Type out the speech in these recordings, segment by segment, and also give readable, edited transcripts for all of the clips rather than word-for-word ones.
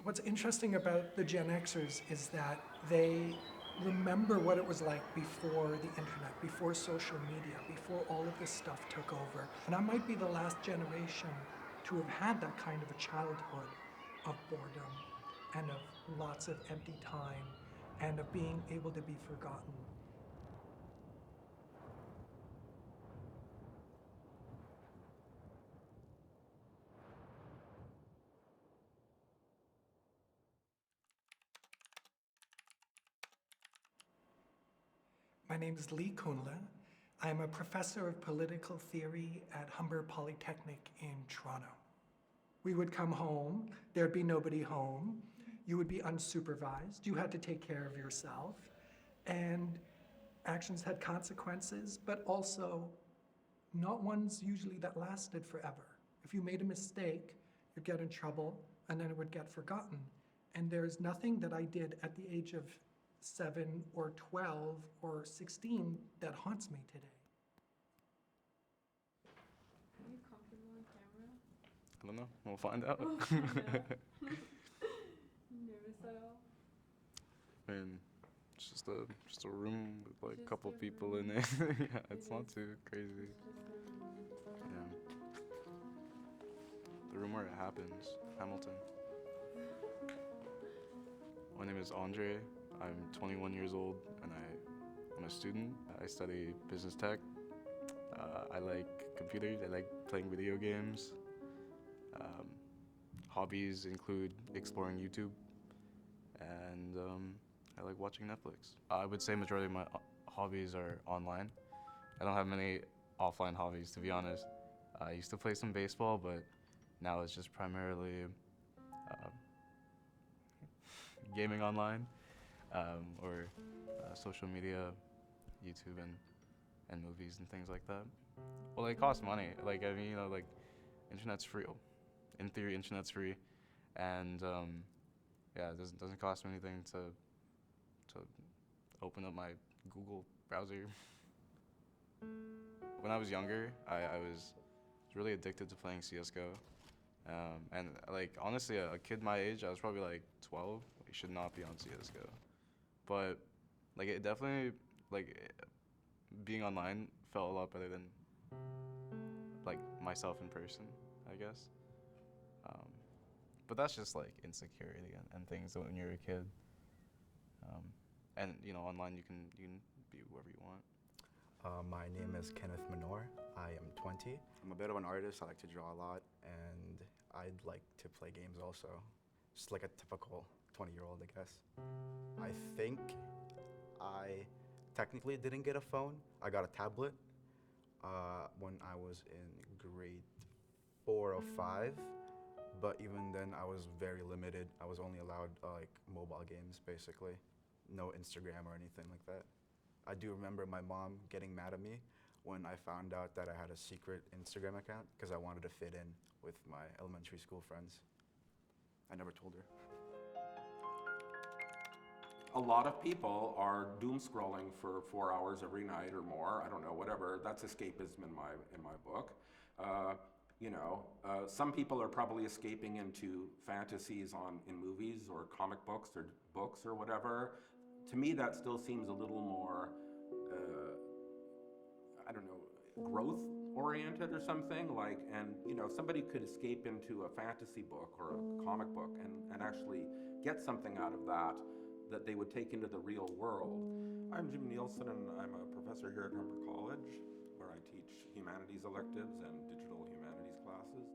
What's interesting about the Gen Xers is that they remember what it was like before the internet, before social media, before all of this stuff took over. And I might be the last generation to have had that kind of a childhood of boredom and of lots of empty time and of being able to be forgotten. My name is Lee Kunle. I'm a professor of political theory at Humber Polytechnic in Toronto. We would come home, there'd be nobody home, you would be unsupervised, you had to take care of yourself, and actions had consequences, but also not ones usually that lasted forever. If you made a mistake, you'd get in trouble, and then it would get forgotten. And there's nothing that I did at the age of 7 or 12 or 16 that haunts me today. Are you comfortable on camera? I don't know. We'll find out. We'll find out. Nervous at all? I mean, it's just a room with like a Just couple a people room. in it. Yeah, it's It not is. too crazy. It's just a room. Yeah. The room where it happens, Hamilton. My name is Andre. I'm 21 years old and I'm a student. I study business tech. I like computers. I like playing video games. Um, Hobbies include exploring YouTube and I like watching Netflix. I would say majority of my hobbies are online. I don't have many offline hobbies, to be honest. I used to play some baseball, but now it's just primarily uh, gaming online or social media, YouTube, and movies and things like that. Well, it costs money. Like, I mean, like, internet's free. In theory, internet's free, and yeah, it doesn't cost me anything to open up my Google browser. When I was younger, I was really addicted to playing CS:GO, and like honestly, a kid my age, I was probably like 12. You should not be on CS:GO, but like it definitely like being online felt a lot better than like myself in person, I guess. Um, but that's just like insecurity and things when you're a kid. Um, and online you can be whoever you want. My name is Kenneth Minor. I am 20. I'm a bit of an artist. I like to draw a lot, and I'd like to play games also. Just like a typical 20-year-old, I guess. I think I technically didn't get a phone. I got a tablet when I was in grade 4 or 5. But even then, I was very limited. I was only allowed like mobile games, basically. No Instagram or anything like that. I do remember my mom getting mad at me when I found out that I had a secret Instagram account because I wanted to fit in with my elementary school friends. I never told her. A lot of people are doom scrolling for 4 hours every night or more. I don't know, whatever. That's escapism in my book. Some people are probably escaping into fantasies in movies or comic books or whatever. To me, that still seems a little more, I don't know, growth oriented or something. Like, and somebody could escape into a fantasy book or a comic book and actually get something out of that they would take into the real world. I'm Jim Nielsen, and I'm a professor here at Humber College, where I teach humanities electives and digital humanities classes.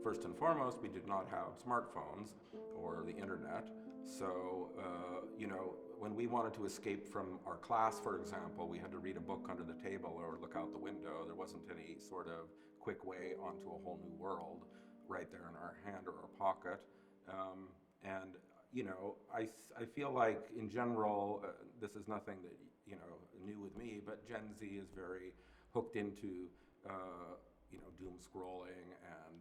First and foremost, we did not have smartphones or the internet. So, when we wanted to escape from our class, for example, we had to read a book under the table or look out the window. There wasn't any sort of quick way onto a whole new world right there in our hand or our pocket. I feel like in general, this is nothing that, new with me, but Gen Z is very hooked into, doom scrolling and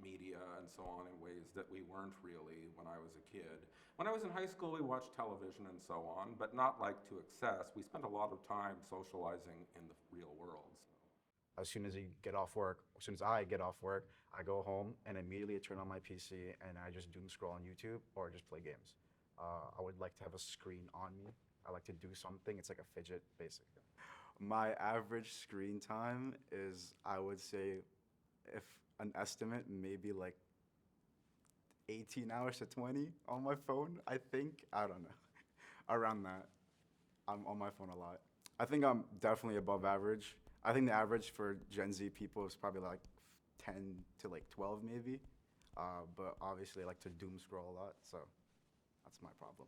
media and so on in ways that we weren't really when I was a kid. When I was in high school, we watched television and so on, but not like to excess. We spent a lot of time socializing in the real world. So. As soon as I get off work, I go home and immediately turn on my PC and I just doom scroll on YouTube or just play games. I would like to have a screen on me. I like to do something. It's like a fidget, basically. My average screen time is, I would say, if an estimate, maybe like 18 hours to 20 on my phone, I think. I don't know. Around that. I'm on my phone a lot. I think I'm definitely above average. I think the average for Gen Z people is probably like 10 to like 12 maybe. But obviously I like to doom scroll a lot, so that's my problem.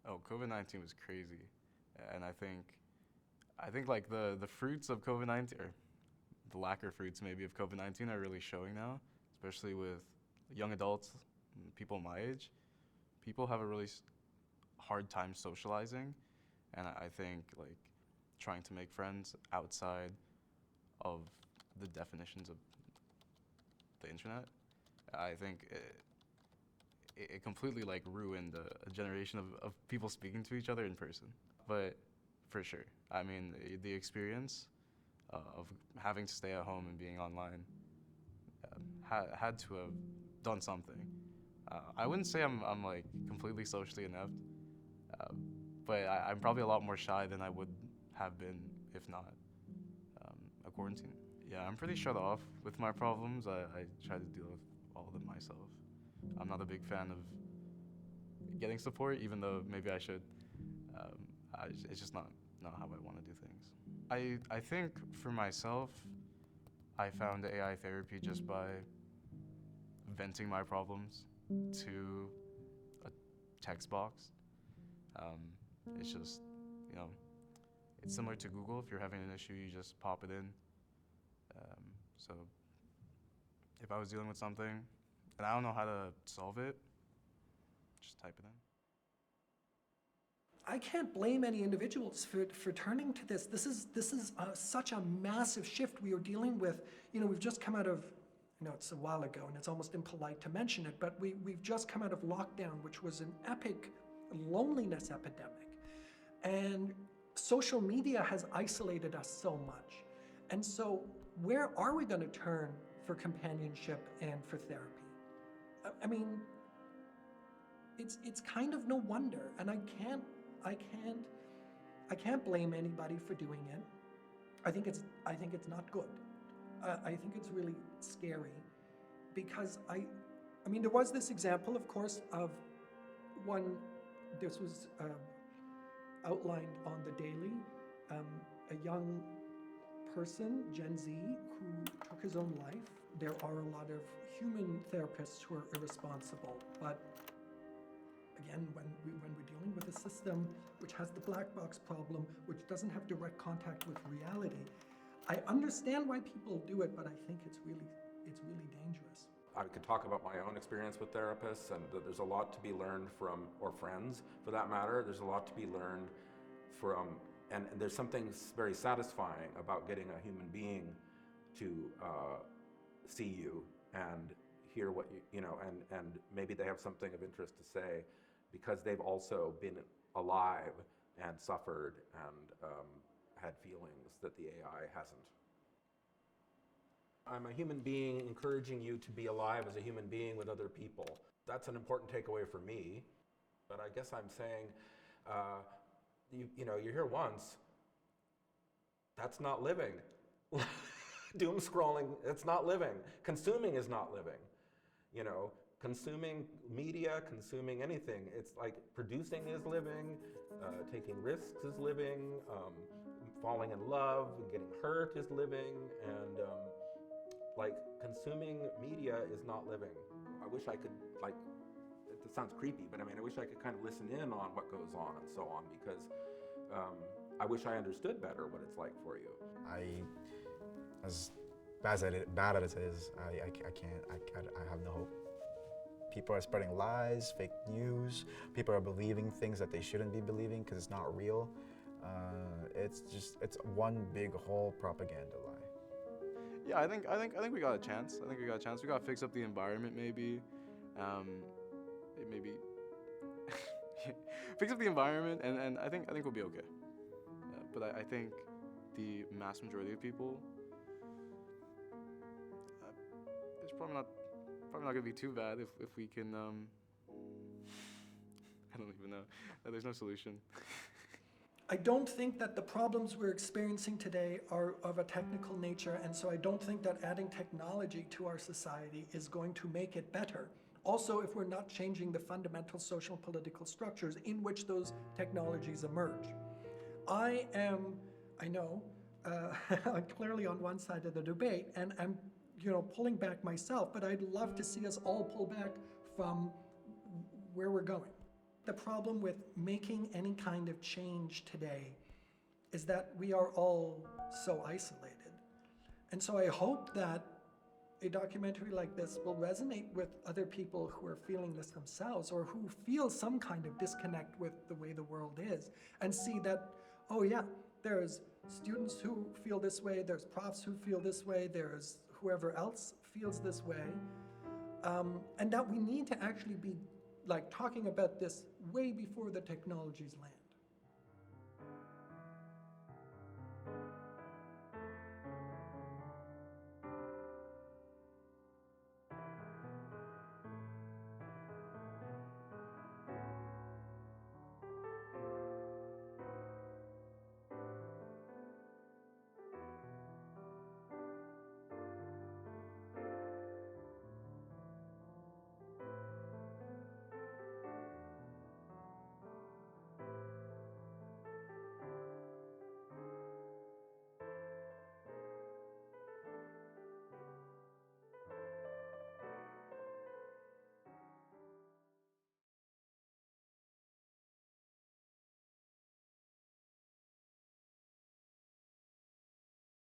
Oh, COVID-19 was crazy. And I think like the fruits of COVID-19, or the lack of fruits maybe of COVID-19 are really showing now, especially with young adults, and people my age. People have a really hard time socializing, and I think like trying to make friends outside of the definitions of the internet, I think it completely like ruined a generation of people speaking to each other in person. But for sure, I mean, the experience of having to stay at home and being online had to have done something. I wouldn't say I'm like completely socially inept, but I'm probably a lot more shy than I would have been if not a quarantine. Yeah, I'm pretty shut off with my problems. I try to deal with all of them myself. I'm not a big fan of getting support, even though maybe I should. It's just not how I want to do things. I think for myself, I found AI therapy just by venting my problems to a text box. It's just, it's similar to Google. If you're having an issue, you just pop it in. So if I was dealing with something and I don't know how to solve it, just type it in. I can't blame any individuals for turning to this. This is such a massive shift we are dealing with. We've just come out of, it's a while ago and it's almost impolite to mention it, but we've just come out of lockdown, which was an epic loneliness epidemic. And social media has isolated us so much. And so where are we going to turn for companionship and for therapy? I mean, it's kind of no wonder, and I can't blame anybody for doing it. I think it's not good. I think it's really scary because I mean, there was this example, of course, of one. This was outlined on the Daily. A young person, Gen Z, who took his own life. There are a lot of human therapists who are irresponsible, but again, when we're dealing with a system which has the black box problem, which doesn't have direct contact with reality, I understand why people do it, but I think it's really dangerous. I could talk about my own experience with therapists, and that there's a lot to be learned from, or friends for that matter, there's a lot to be learned from, and there's something very satisfying about getting a human being to see you and hear what and maybe they have something of interest to say because they've also been alive and suffered and had feelings that the AI hasn't. I'm a human being encouraging you to be alive as a human being with other people. That's an important takeaway for me, but I guess I'm saying, you're here once, that's not living. Doom scrolling, it's not living. Consuming is not living. Consuming media, consuming anything. It's like producing is living, taking risks is living, falling in love, getting hurt is living, and consuming media is not living. I wish I could, it sounds creepy, but I wish I could kind of listen in on what goes on and so on, because I wish I understood better what it's like for you. As bad as it is, I have no hope. People are spreading lies, fake news. People are believing things that they shouldn't be believing because it's not real. It's one big whole propaganda lie. Yeah, I think we got a chance. We gotta fix up the environment, maybe. Maybe fix up the environment, and I think we'll be okay. But I think the mass majority of people, it's probably not gonna be too bad if we can. I don't even know. There's no solution. I don't think that the problems we're experiencing today are of a technical nature, and so I don't think that adding technology to our society is going to make it better. Also, if we're not changing the fundamental social political structures in which those technologies emerge. I know, I'm clearly on one side of the debate, and I'm, pulling back myself, but I'd love to see us all pull back from where we're going. The problem with making any kind of change today is that we are all so isolated. And so I hope that a documentary like this will resonate with other people who are feeling this themselves, or who feel some kind of disconnect with the way the world is, and see that, oh yeah, there's students who feel this way, there's profs who feel this way, there's whoever else feels this way, and that we need to actually be talking about this way before the technologies land.